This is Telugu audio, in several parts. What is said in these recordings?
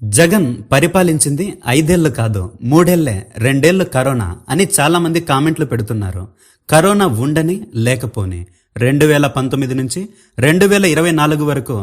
జగన్ పరిపాలించింది 5 ఏళ్లు కాదు 3 ఏళ్లే, 2 ఏళ్లు కరోనా అని చాలా మంది కామెంట్లు పెడుతున్నారు. కరోనా ఉండని లేకపోని 2019 నుంచి 2024 వరకు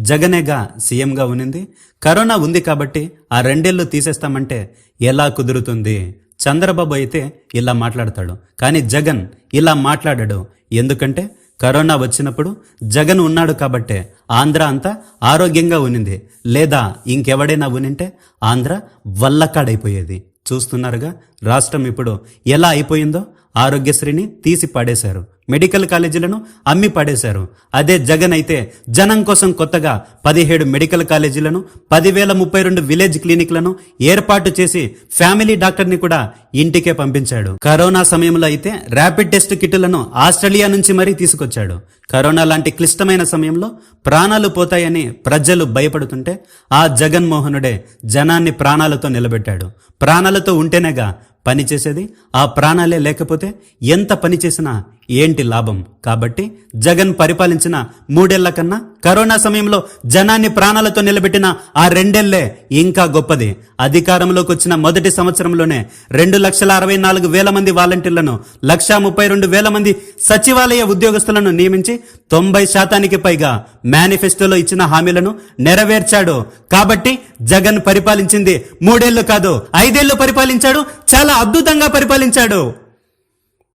జగనేగా సీఎంగా ఉనింది. కరోనా ఉంది కాబట్టి ఆ 2 ఏళ్లు తీసేస్తామంటే ఎలా కుదురుతుంది? చంద్రబాబు అయితే ఇలా మాట్లాడతాడు, కానీ జగన్ ఇలా మాట్లాడాడు. ఎందుకంటే కరోనా వచ్చినప్పుడు జగన్ ఉన్నాడు కాబట్టే ఆంధ్ర అంతా ఆరోగ్యంగా ఉనింది. లేదా ఇంకెవడైనా ఉనింటే ఆంధ్ర వల్లకాడైపోయేది. చూస్తున్నారుగా రాష్ట్రం ఇప్పుడు ఎలా అయిపోయిందో. ఆరోగ్యశ్రీని తీసి పడేశారు, మెడికల్ కాలేజీలను అమ్మి పడేశారు. అదే జగన్ అయితే జనం కోసం కొత్తగా 17 మెడికల్ కాలేజీలను, 10,032 విలేజ్ క్లినిక్లను ఏర్పాటు చేసి ఫ్యామిలీ డాక్టర్ని కూడా ఇంటికే పంపించాడు. కరోనా సమయంలో అయితే ర్యాపిడ్ టెస్ట్ కిట్లను ఆస్ట్రేలియా నుంచి మరీ తీసుకొచ్చాడు. కరోనా లాంటి క్లిష్టమైన సమయంలో ప్రాణాలు పోతాయని ప్రజలు భయపడుతుంటే ఆ జగన్మోహనుడే జనాన్ని ప్రాణాలతో నిలబెట్టాడు. ప్రాణాలతో ఉంటేనేగా పని చేసేది. ఆ ప్రాణాలే లేకపోతే ఎంత పని చేసినా ఏంటి లాభం? కాబట్టి జగన్ పరిపాలించిన 3 ఏళ్ల కన్నా కరోనా సమయంలో జనాన్ని ప్రాణాలతో నిలబెట్టిన ఆ 2 ఏళ్లే ఇంకా గొప్పది. అధికారంలోకి వచ్చిన మొదటి సంవత్సరంలోనే 2,64,000 మంది వాలంటీర్లను, 1,32,000 మంది సచివాలయ ఉద్యోగస్తులను నియమించి 90% పైగా మేనిఫెస్టోలో ఇచ్చిన హామీలను నెరవేర్చాడు. కాబట్టి జగన్ పరిపాలించింది 3 ఏళ్లు కాదు 5 ఏళ్లు పరిపాలించాడు. చాలా అద్భుతంగా పరిపాలించాడు.